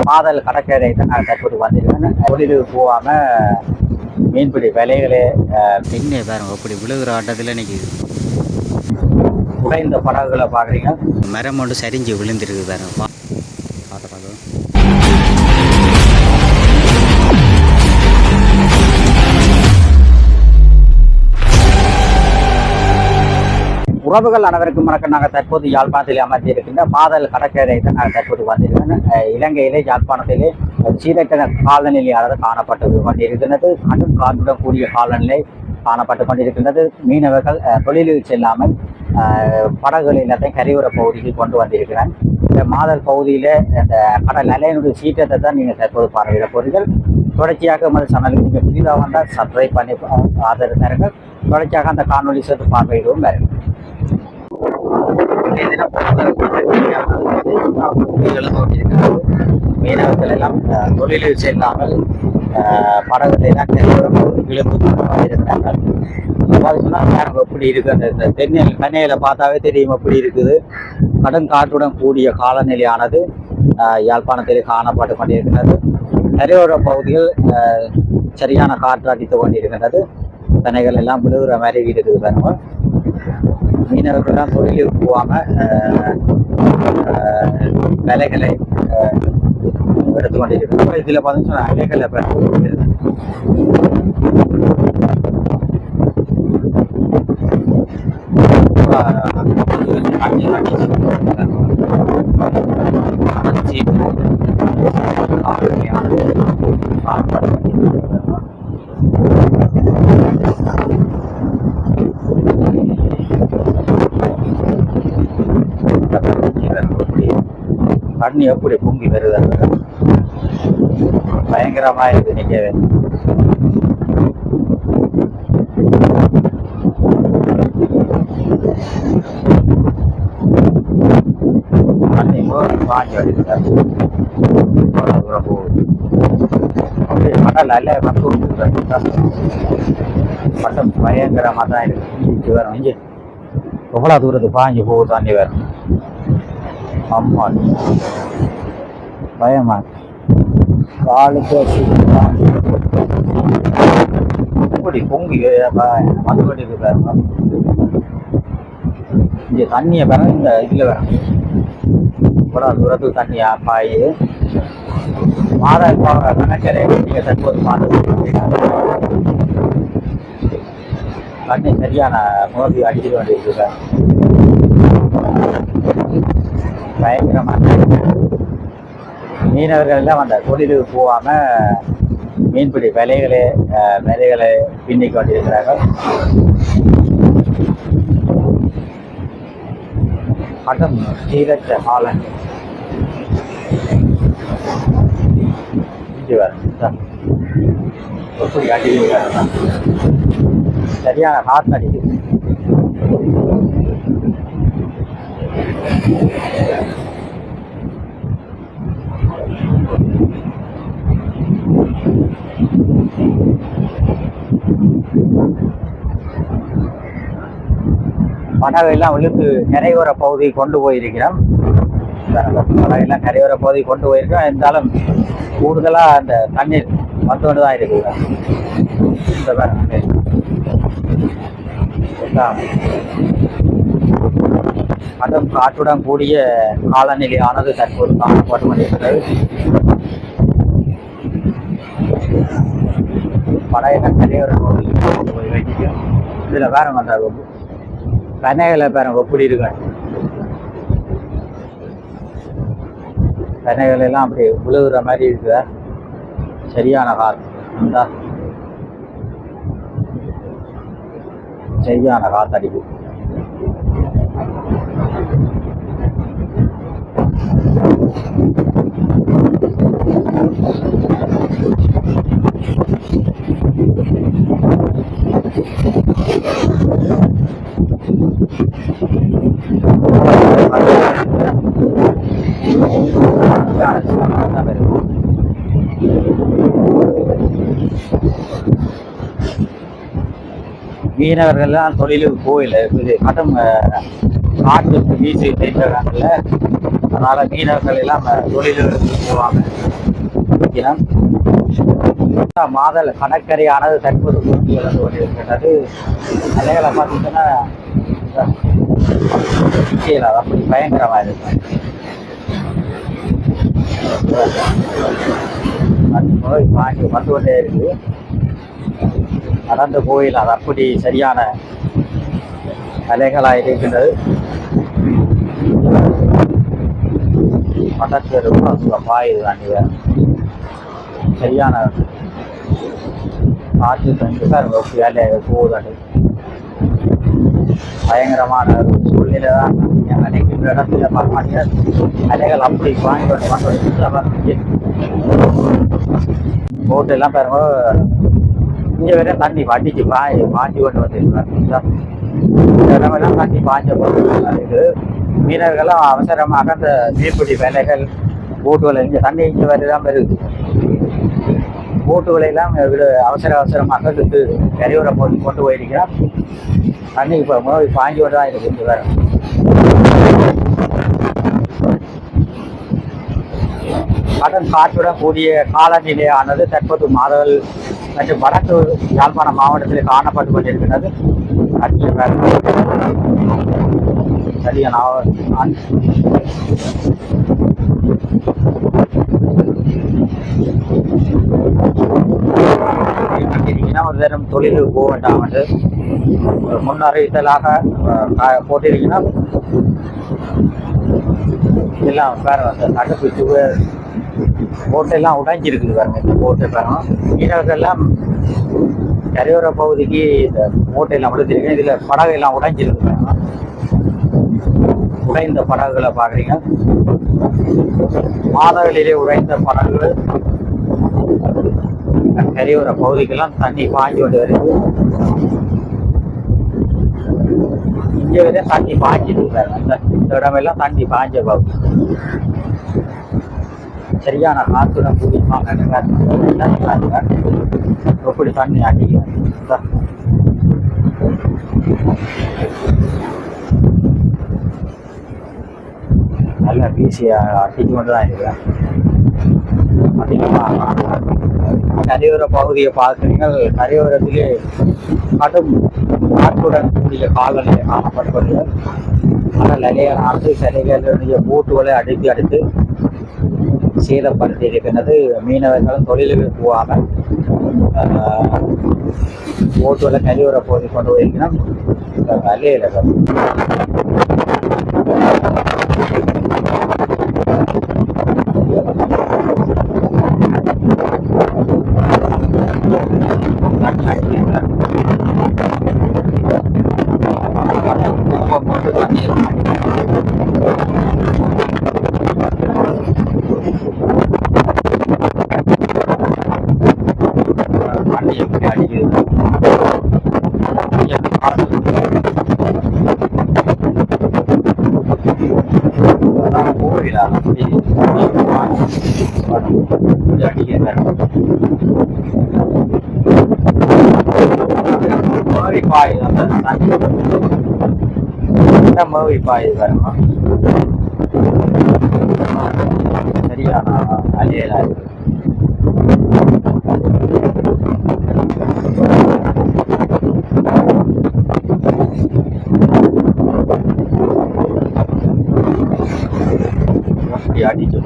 மாதல் கடற்கரை தான் நான் தற்போது வந்திருக்கேன். தொழிலுக்கு போகாமல் மீன்பிடி விலைகளே பின்னே பாருங்க அப்படி விழுகிற ஆட்டத்தில் இன்னைக்கு உடைந்த படகுகளை பார்க்குறீங்க. மரம் ஒன்று சரிஞ்சு விழுந்துருக்கு பாருங்க. பார்க்குறாங்க உறவுகள் அனைவருக்கும் வணக்கம். நாங்கள் தற்போது யாழ்ப்பாணத்தில் அமர்த்தி இருக்கின்ற மாதல் கடற்கரை தான் நாங்கள் தற்போது வந்திருக்கேன். இலங்கையிலே யாழ்ப்பாணத்திலே சீரற்ற காலநிலையானது காணப்பட்டு கொண்டிருக்கின்றது. கடும் காற்றுடன் கூடிய காலநிலை காணப்பட்டு கொண்டிருக்கின்றது. மீனவர்கள் தொழிலுக்கு செல்லாமல் படகுகள் எல்லாத்தையும் கரையோர பகுதிக்கு கொண்டு வந்திருக்கிறேன். இந்த மாதல் பகுதியில் இந்த கடல் அலையினுடைய சீற்றத்தை தான் நீங்கள் தற்போது பார்வையிட போகிறீர்கள். தொடர்ச்சியாக நமது சேனலுக்கு நீங்கள் புதிதாக வந்தால் சப்ஸ்கிரைப் பண்ணி ஆதரவு தருங்கள். தொடர்ச்சியாக அந்த காணொலி சேர்த்து பார்வையிடவும் வருங்கள். மீனவர்கள் எல்லாம் தொழிலில் செல்லாமல் படகுகளை எல்லாம் இழுத்து இருக்கிறார்கள். எப்படி இருக்கு அந்த தென்னையில பார்த்தாவே தெரியும் எப்படி இருக்குது. கடும் காற்றுடன் கூடிய காலநிலையானது யாழ்ப்பாணத்திலே காணப்பட்டு கொண்டிருக்கிறது. கரையோர பகுதிகள் சரியான காற்று அடித்து கொண்டிருக்கின்றது. தனைகள் எல்லாம் விழுகிற மாதிரி இருக்குது பாருங்க. மீனவர்கள்லாம் தொழிலுக்கு போகாமல் விலைகளை எடுத்துக்கொண்டிருக்கிறோம். இதில் பார்த்தீங்கன்னா அலைகளை தண்ணி எப்படி பொங்கி வருது, பயங்கரமா இருக்கு. நிக்கவே தண்ணி வாங்கி வருது. போகுது அப்படியே கடல் அல்ல மட்டும் பயங்கரமா தான் இருக்கு. வரும் இங்கே எவ்வளவு தூரத்துக்கு பாஞ்சு போகுது தண்ணி வரும். அம்மா பயமா காலுக்கு இப்படி பொங்கி மதுபடிக்கு பாருங்க. இங்க தண்ணியை பாருங்க. இந்த இதுல வரும் இவ்வளவு தூரத்துக்கு தண்ணி பாயுது. மாதம் கணக்கரை நீங்க தற்போது தண்ணி சரியான மோதி அடிச்சுட்டு வேண்டியிருக்கு. பயங்கரமாக மீனவர்கள் எல்லாம் அந்த தொழிலுக்கு போகாம மீன்பிடி விலைகளை பின்னிக் கொண்டிருக்கிறார்கள். கடும் சீரற்ற காலம் எப்படி அடிக்கிறாங்க. சரியான காற்று அடிக்குது. படகெல்லாம் விழுத்து கரையோர பகுதி கொண்டு போயிருக்கிறோம். படகெல்லாம் கரையோர பகுதி கொண்டு போயிருக்கோம். இருந்தாலும் கூடுதலா அந்த தண்ணீர் வந்து கொண்டு தான் இருக்குது. கடும் காற்றுடன் கூடிய காலநிலையானது தற்போது காணப்பட்டு கொண்டிருக்கிறது. படகெல்லாம் கரையோர பகுதியில் கொண்டு போய் வைக்கிறோம். இதுல பாருங்க அந்த கனைகளை பாருங்க எப்படி இருக்கு. கனைகள் எல்லாம் அப்படி விழுகிற மாதிரி இருக்குதா. சரியான காற்று இந்த சரியான காத்தடிக்கு. மீனவர்கள்லாம் தொழிலுக்கு போயில கடும் காற்று வீசி இருக்கிறாங்கல்ல, அதனால மீனவர்கள் எல்லாம் தொழில்களுக்கு போவாங்க. மாதல் கடற்கரையானது தற்போது பூர்த்தி வளர்ந்து கொண்டிருக்கின்றது. அலைகளை பார்த்தீங்கன்னா அப்படி பயங்கரமாக இருக்கும். நோய் வாங்கி வந்து கொண்டே இருக்கு. நடந்து கோயில் அது அப்படி சரியான அலைகளாக இருக்கின்றது. பட்டத்து பாயுது அன்றைய சரியான காற்று தந்துதான் வேலையாக போகுது. பயங்கரமான ஒரு சூழ்நிலை தான் நினைக்கின்ற இடத்துல பார்க்க அலைகள் அப்படி வாங்கி போட்டு எல்லாம் பாருங்க. இங்கே வரை தண்ணி வண்டிக்கு பாஞ்சி கொண்டு வந்துருக்காங்க. இந்த இடமெல்லாம் தண்ணி பாஞ்ச இது மீனவர்களும் அவசரமாக அந்த மீன்பிடி வேலைகள் போட்டுகள் இங்கே தண்ணி இங்கே வரைதான் வருது. போட்டுகளை எல்லாம் அவசரமாக இருக்கு கரையோர போட்டு கொண்டு போயிருக்கிறான். தண்ணி இப்போ பாஞ்சு கொண்டு தான் இருக்கு. இங்கே வேற கடன் காற்றுடன் கூடிய காலநிலையானது தற்போது மாதவல் மற்றும் வடக்கு யாழ்ப்பாண மாவட்டத்தில் காணப்பட்டு கொண்டிருக்கிறது. சரியா ஒரு நேரம் தொழிலுக்கு போக வேண்டாம் என்று முன்னறிவித்தலாக போட்டிருக்கீங்கன்னா எல்லாம் வேற தடுப்பு சுவர் போட்டெல்லாம் உடைஞ்சிருக்குது பாருங்க. இந்த போட்டை பாருங்க. மீனவர்கள்லாம் கரையோர பகுதிக்கு இந்த மூட்டையெல்லாம் விழுந்திருக்கு. இதுல படகு எல்லாம் உடைஞ்சிருக்கு பாருங்க. உடைந்த படகுகளை பாக்குறீங்க. மாதவெளியிலே உடைந்த படகுகள் கரையோர பகுதிக்கெல்லாம் தண்ணி பாய்ஞ்சு கொண்டு வருது. இங்கே வரை தண்ணி பாய்ஞ்சிருக்கு. இந்த இடமெல்லாம் தண்ணி பாய்ஞ்ச பகுதி. சரியான காத்துடன் கூடியமாக எப்படி தண்ணி அடிக்கும். நல்லா வீசியா அடிச்சு கொண்டு தான் இருக்கிறேன். அதிகமாக கரையோர பகுதியை பார்க்குறீங்க. கரையோரத்திலே கடும் காற்றுடன் கூடிய காலநிலை காணப்படுவது. ஆனால் நிறைய நாட்டு சிலைகளுடைய பூட்டுகளை அடுத்து சேதப்படுத்தி இருக்கின்றது. மீனவர்களும் தொழிலுக்கு போகாமல் ஓட்டுகளை கரையோர பகுதி கொண்டு போயிருக்கணும். அலையில சரியான அலையலா இருக்கு. அப்படி அடிச்சு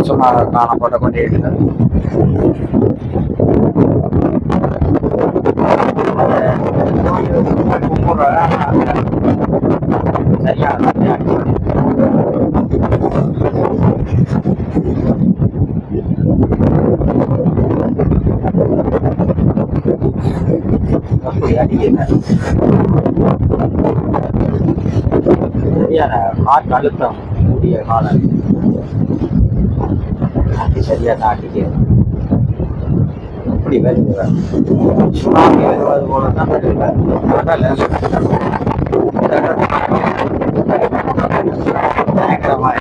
ஆக்ரோஷமாக காணப்பட்டு கொண்டிருக்கிறது. சரியான அப்படி அடிக்கிறார். சரியான காற்று அழுத்தம் கூடிய காலம் சரியான அடிக்கிறது. இப்படி வருது சுனாமி வருவது போல தான் வருது. கடல பயங்கரமாக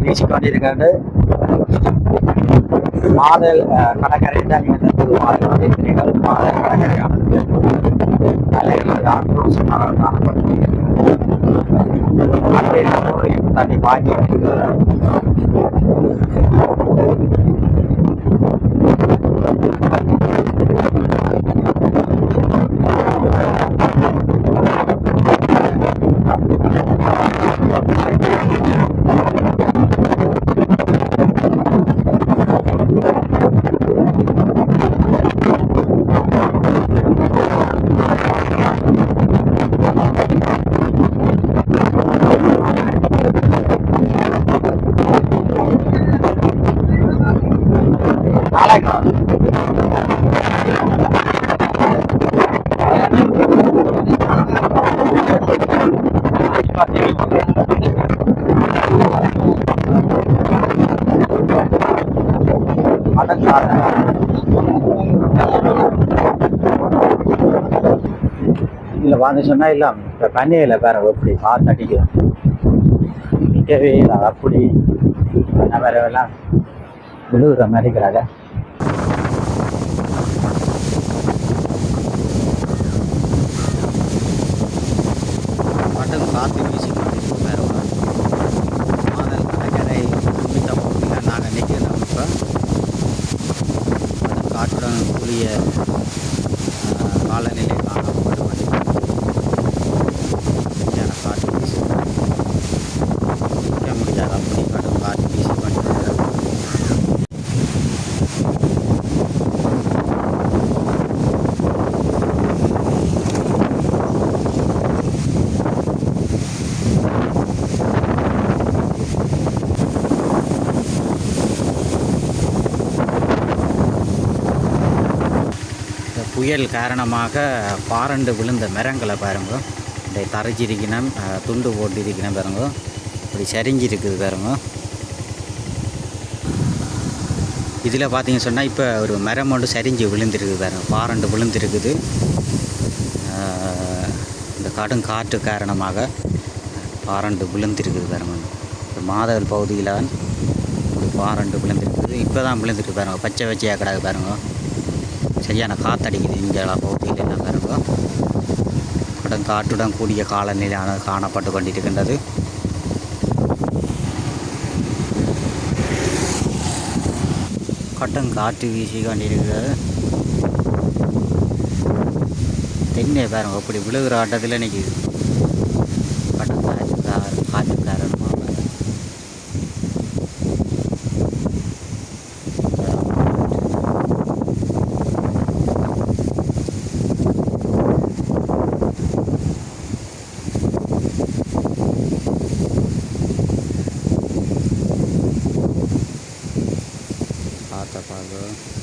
வீசிக்கொண்டிருக்கிறது. மாதல் கடற்கரை தான் மாதல் கடற்கரையானது ஆக்ரோஷமாக காணப்படுகிறது. தண்ணி பாய்ச்சி வருகிறது. இதில் வந்து சொன்னா இல்லை இப்போ கண்ணியில் வேற எப்படி காற்று அடிக்கும் நிற்கவே இல்லை. அப்படி வேற எல்லாம் விழுகிற மாதிரி இருக்கிறாங்க. மட்டும் காற்று வீசி வேற மாதல் கடற்கரை நம்பித்த பகுதியில் நாங்கள் நிற்கிறோம். இப்போ காற்றுடன் கூடிய காலநிலை காணப்பட்டு சரியான காற்று வீசி நிற்க முடியாது. அப்படி கடும் காற்று வீசி கொண்டிருக்கிறது. புயல் காரணமாக பாரண்டு விழுந்த மரங்களை பாருங்க. இந்த தரைச்சிருக்கணும், துண்டு போட்டு இருக்கணும் பாருங்க. இப்படி சரிஞ்சிருக்குது பாருங்க. இதில் பார்த்தீங்கன்னு சொன்னால் இப்போ ஒரு மரம் ஒன்று சரிஞ்சு விழுந்திருக்குது பாருங்க. பாரண்டு விழுந்திருக்குது. இந்த கடும் காற்று காரணமாக பாரண்டு விழுந்திருக்குது பாருங்க. மாதவல் பகுதியில் ஒரு பாரண்டு விழுந்திருக்குது. இப்போ தான் விழுந்துருக்கு பாருங்க. பச்சை பச்சையாக கிடக்கு பாருங்க. சரியான காற்றடிக்குது இங்கே பகுதியில் எல்லாம் பாருங்க. கடும் காற்றுடன் கூடிய காலநிலையானது காணப்பட்டு கொண்டிருக்கின்றது. கடும் காற்று வீசி கொண்டிருக்கிறது. தென்னை பாருங்க அப்படி விழுகிற ஆட்டத்தில் நிற்கிது. கடும் காற்று காரணமாக பார்க்க